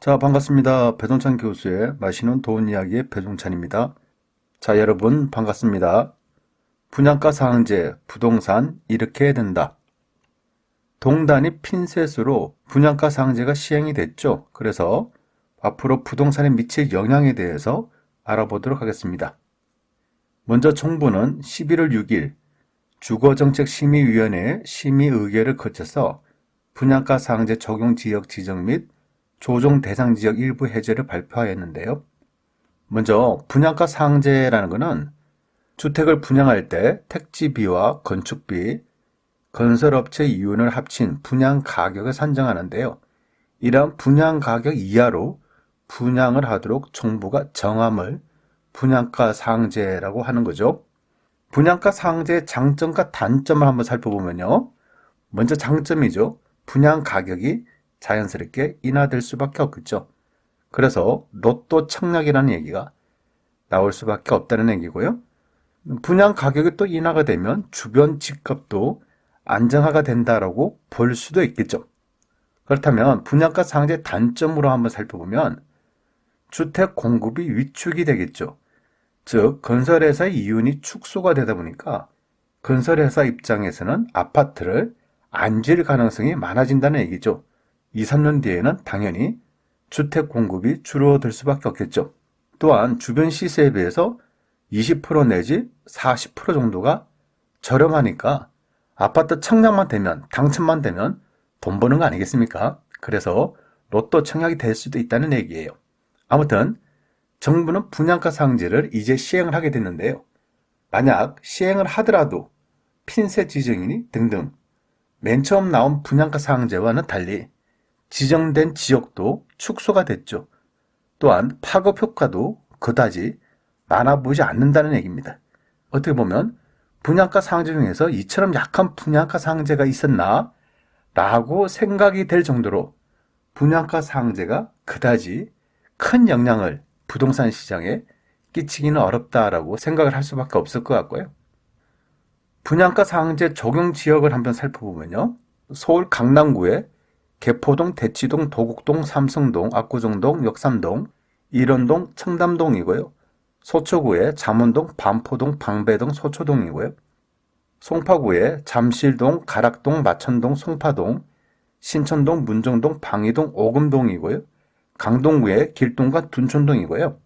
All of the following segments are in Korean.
자, 반갑습니다. 배동찬 교수의 마시는 도운 이야기의 배동찬입니다. 자, 여러분 반갑습니다. 분양가 상한제, 부동산 이렇게 해야 된다. 동단위 핀셋으로 분양가 상한제가 시행이 됐죠. 그래서 앞으로 부동산에 미칠 영향에 대해서 알아보도록 하겠습니다. 먼저 정부는 11월 6일 주거정책심의위원회 심의 의결을 거쳐서 분양가 상한제 적용 지역 지정 및 조정 대상 지역 일부 해제를 발표하였는데요. 먼저 분양가 상한제라는 것은 주택을 분양할 때 택지비와 건축비, 건설업체 이윤을 합친 분양 가격을 산정하는데요. 이러한 분양 가격 이하로 분양을 하도록 정부가 정함을 분양가 상한제라고 하는 거죠. 분양가 상한제의 장점과 단점을 한번 살펴보면요. 먼저 장점이죠. 분양 가격이 자연스럽게 인하될 수밖에 없겠죠. 그래서 로또 청약이라는 얘기가 나올 수밖에 없다는 얘기고요. 분양 가격이 또 인하가 되면 주변 집값도 안정화가 된다라고 볼 수도 있겠죠. 그렇다면 분양가 상한제 단점으로 한번 살펴보면 주택 공급이 위축이 되겠죠. 즉 건설회사의 이윤이 축소가 되다 보니까 건설회사 입장에서는 아파트를 안 지을 가능성이 많아진다는 얘기죠. 2, 3년 뒤에는 당연히 주택 공급이 줄어들 수밖에 없겠죠. 또한 주변 시세에 비해서 20% 내지 40% 정도가 저렴하니까 아파트 청약만 되면, 당첨만 되면 돈 버는 거 아니겠습니까? 그래서 로또 청약이 될 수도 있다는 얘기예요. 아무튼 정부는 분양가 상한제를 이제 시행을 하게 됐는데요. 만약 시행을 하더라도 핀셋 지정이니 등등 맨 처음 나온 분양가 상한제와는 달리 지정된 지역도 축소가 됐죠. 또한 파급 효과도 그다지 많아 보이지 않는다는 얘기입니다. 어떻게 보면 분양가 상한제 중에서 이처럼 약한 분양가 상한제가 있었나? 라고 생각이 될 정도로 분양가 상한제가 그다지 큰 영향을 부동산 시장에 끼치기는 어렵다라고 생각을 할 수밖에 없을 것 같고요. 분양가 상한제 적용 지역을 한번 살펴보면요. 서울 강남구에 개포동, 대치동, 도곡동, 삼성동, 압구정동, 역삼동, 일원동, 청담동이고요. 서초구에 잠원동, 반포동, 방배동, 서초동이고요. 송파구에 잠실동, 가락동, 마천동, 송파동, 신천동, 문정동, 방이동, 오금동이고요. 강동구에 길동과 둔촌동이고요.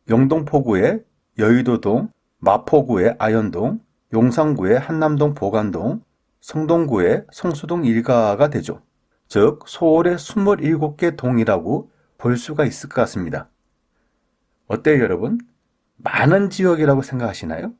영동포구에 여의도동, 마포구에 아현동, 용산구에 한남동, 보관동, 성동구에 성수동 일가가 되죠. 즉 서울의 27개 동이라고 볼 수가 있을 것 같습니다. 어때요 여러분? 많은 지역이라고 생각하시나요?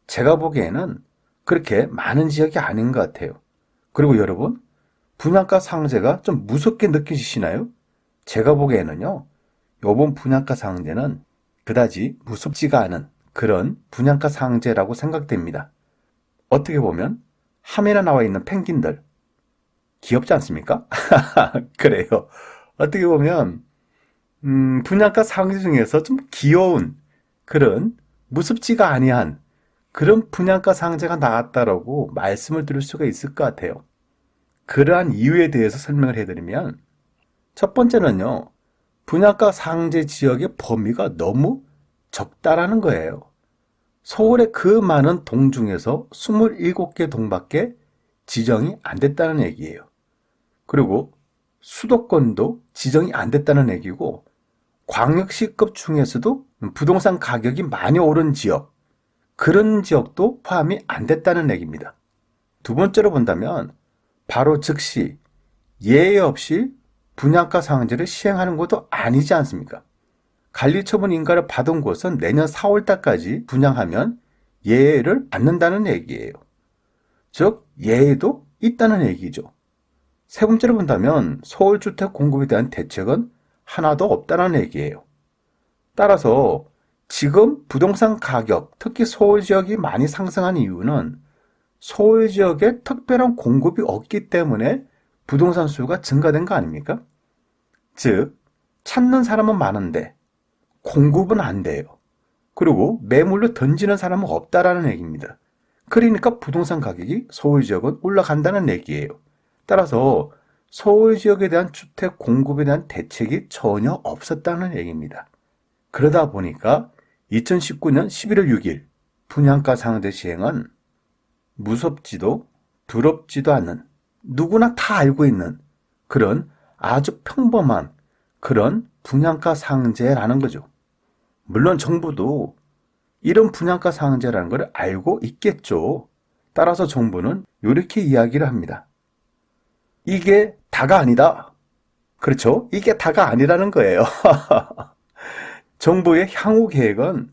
제가 보기에는 그렇게 많은 지역이 아닌 것 같아요. 그리고 여러분, 분양가 상한제가 좀 무섭게 느껴지시나요? 제가 보기에는요, 이번 분양가 상한제는 그다지 무섭지가 않은 그런 분양가 상한제라고 생각됩니다. 어떻게 보면 화면에 나와 있는 펭귄들, 귀엽지 않습니까? 그래요. 어떻게 보면 분양가 상한제 중에서 좀 귀여운 그런 무섭지가 아니한 그런 분양가 상한제가 나왔다라고 말씀을 드릴 수가 있을 것 같아요. 그러한 이유에 대해서 설명을 해드리면 첫 번째는요. 분양가 상한제 지역의 범위가 너무 적다라는 거예요. 서울의 그 많은 동 중에서 27개 동밖에 지정이 안 됐다는 얘기예요. 그리고 수도권도 지정이 안 됐다는 얘기고 광역시급 중에서도 부동산 가격이 많이 오른 지역, 그런 지역도 포함이 안 됐다는 얘기입니다. 두 번째로 본다면 바로 즉시 예외 없이 분양가 상한제를 시행하는 것도 아니지 않습니까? 관리처분 인가를 받은 곳은 내년 4월 달까지 분양하면 예외를 받는다는 얘기예요. 즉 예외도 있다는 얘기죠. 세 번째로 본다면 서울주택 공급에 대한 대책은 하나도 없다는 얘기예요. 따라서 지금 부동산 가격, 특히 서울 지역이 많이 상승한 이유는 서울 지역에 특별한 공급이 없기 때문에 부동산 수요가 증가된 거 아닙니까? 즉, 찾는 사람은 많은데 공급은 안 돼요. 그리고 매물로 던지는 사람은 없다라는 얘기입니다. 그러니까 부동산 가격이 서울 지역은 올라간다는 얘기예요. 따라서 서울 지역에 대한 주택 공급에 대한 대책이 전혀 없었다는 얘기입니다. 그러다 보니까 2019년 11월 6일 분양가 상한제 시행은 무섭지도 두렵지도 않은, 누구나 다 알고 있는 그런 아주 평범한 그런 분양가 상한제라는 거죠. 물론 정부도 이런 분양가 상한제라는 걸 알고 있겠죠. 따라서 정부는 이렇게 이야기를 합니다. 이게 다가 아니다. 그렇죠? 이게 다가 아니라는 거예요. 정부의 향후 계획은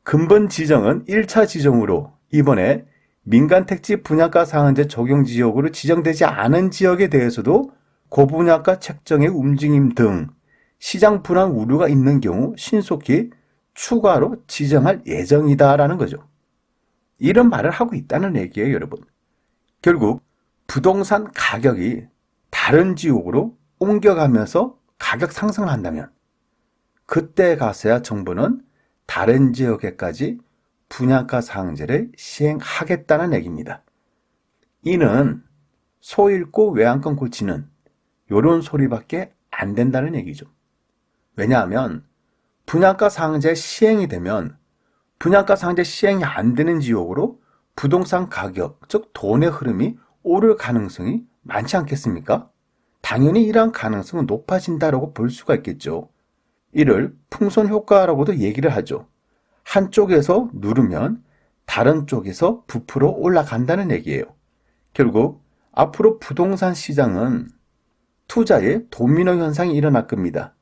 근본 지정은 1차 지정으로 이번에 민간택지 분양가 상한제 적용 지역으로 지정되지 않은 지역에 대해서도 고분양가 책정의 움직임 등 시장 불안 우려가 있는 경우 신속히 추가로 지정할 예정이다라는 거죠. 이런 말을 하고 있다는 얘기예요, 여러분. 결국 부동산 가격이 다른 지역으로 옮겨가면서 가격 상승을 한다면 그때 가서야 정부는 다른 지역에까지 분양가 상한제를 시행하겠다는 얘기입니다. 이는 소 잃고 외양간 고치는 이런 소리밖에 안 된다는 얘기죠. 왜냐하면 분양가 상한제 시행이 되면 분양가 상한제 시행이 안 되는 지역으로 부동산 가격, 즉 돈의 흐름이 오를 가능성이 많지 않겠습니까? 당연히 이러한 가능성은 높아진다고 볼 수가 있겠죠. 이를 풍선 효과라고도 얘기를 하죠. 한쪽에서 누르면 다른 쪽에서 부풀어 올라간다는 얘기예요. 결국 앞으로 부동산 시장은 투자의 도미노 현상이 일어날 겁니다.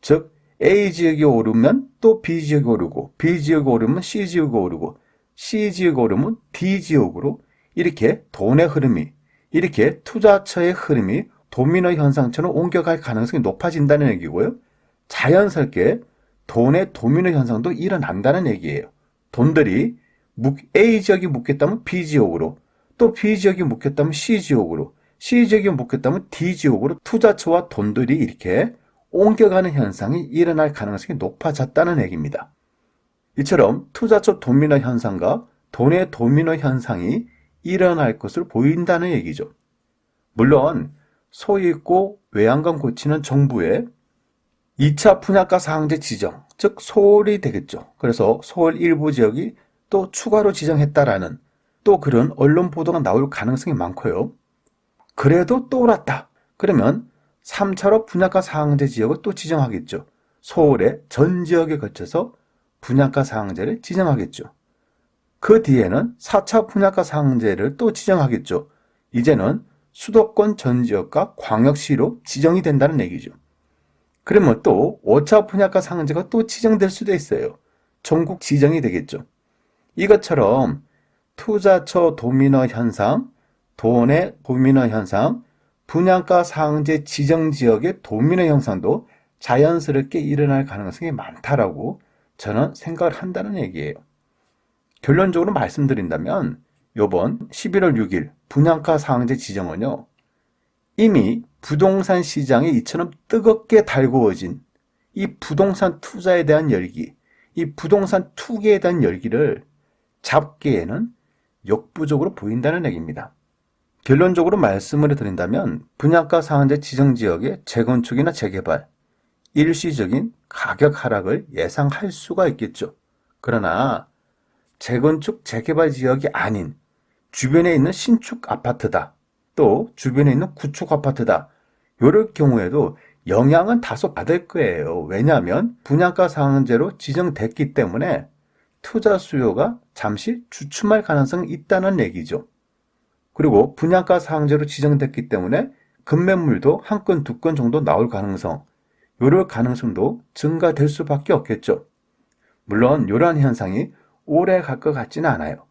즉 A 지역이 오르면 또 B 지역이 오르고 B 지역이 오르면 C 지역이 오르고 C 지역이 오르면 D 지역으로 이렇게 돈의 흐름이, 이렇게 투자처의 흐름이 도미노 현상처럼 옮겨갈 가능성이 높아진다는 얘기고요. 자연스럽게 돈의 도미노 현상도 일어난다는 얘기예요. 돈들이 A 지역이 묶였다면 B 지역으로, 또 B 지역이 묶였다면 C 지역으로, C 지역이 묶였다면 D 지역으로 투자처와 돈들이 이렇게 옮겨가는 현상이 일어날 가능성이 높아졌다는 얘기입니다. 이처럼 투자처 도미노 현상과 돈의 도미노 현상이 일어날 것으로 보인다는 얘기죠. 물론 소 잃고 외양간 고치는 정부의 2차 분양가 상한제 지정, 즉 서울이 되겠죠. 그래서 서울 일부 지역이 또 추가로 지정했다라는 또 그런 언론 보도가 나올 가능성이 많고요. 그래도 또 올랐다. 그러면 3차로 분양가 상한제 지역을 또 지정하겠죠. 서울의 전 지역에 거쳐서 분양가 상한제를 지정하겠죠. 그 뒤에는 4차 분양가 상한제를 또 지정하겠죠. 이제는 수도권 전 지역과 광역시로 지정이 된다는 얘기죠. 그러면 또 5차 분양가 상한제가 또 지정될 수도 있어요. 전국 지정이 되겠죠. 이것처럼 투자처 도미노 현상, 돈의 도미노 현상, 분양가 상한제 지정 지역의 도미노 현상도 자연스럽게 일어날 가능성이 많다라고 저는 생각을 한다는 얘기예요. 결론적으로 말씀드린다면 이번 11월 6일 분양가 상한제 지정은요, 이미 부동산 시장에 이처럼 뜨겁게 달구어진 이 부동산 투자에 대한 열기, 이 부동산 투기에 대한 열기를 잡기에는 역부족으로 보인다는 얘기입니다. 결론적으로 말씀을 드린다면 분양가 상한제 지정 지역의 재건축이나 재개발, 일시적인 가격 하락을 예상할 수가 있겠죠. 그러나 재건축, 재개발 지역이 아닌 주변에 있는 신축 아파트다, 또 주변에 있는 구축 아파트다, 이럴 경우에도 영향은 다소 받을 거예요. 왜냐하면 분양가 상한제로 지정됐기 때문에 투자 수요가 잠시 주춤할 가능성이 있다는 얘기죠. 그리고 분양가 상한제로 지정됐기 때문에 급매물도 한 건, 두 건 정도 나올 가능성, 이럴 가능성도 증가될 수밖에 없겠죠. 물론 이러한 현상이 오래 갈 것 같지는 않아요.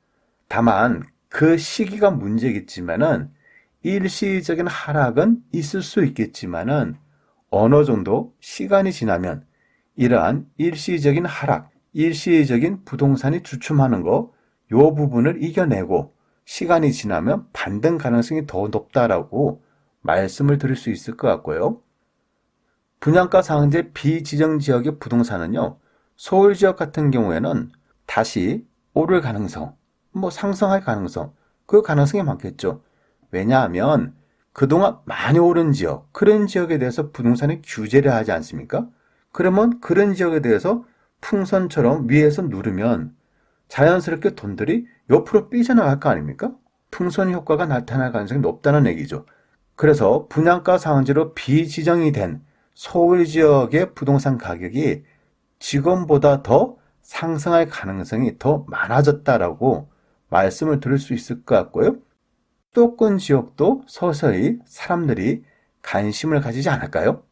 다만 그 시기가 문제겠지만은 일시적인 하락은 있을 수 있겠지만은 어느 정도 시간이 지나면 이러한 일시적인 하락, 일시적인 부동산이 주춤하는 거, 요 부분을 이겨내고 시간이 지나면 반등 가능성이 더 높다라고 말씀을 드릴 수 있을 것 같고요. 분양가 상한제 비지정 지역의 부동산은요, 서울 지역 같은 경우에는 다시 오를 가능성, 상승할 가능성, 그 가능성이 많겠죠. 왜냐하면 그동안 많이 오른 지역, 그런 지역에 대해서 부동산이 규제를 하지 않습니까? 그러면 그런 지역에 대해서 풍선처럼 위에서 누르면 자연스럽게 돈들이 옆으로 삐져나갈 거 아닙니까? 풍선 효과가 나타날 가능성이 높다는 얘기죠. 그래서 분양가 상한제로 비지정이 된 서울 지역의 부동산 가격이 지금보다 더 상승할 가능성이 더 많아졌다라고 말씀을 드릴 수 있을 것 같고요. 수도권 지역도 서서히 사람들이 관심을 가지지 않을까요?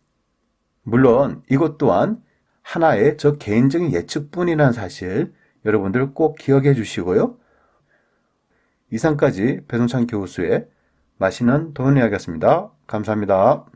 물론 이것 또한 하나의 저 개인적인 예측뿐이라는 사실 여러분들 꼭 기억해 주시고요. 이상까지 배송찬 교수의 맛있는 돈 이야기였습니다. 감사합니다.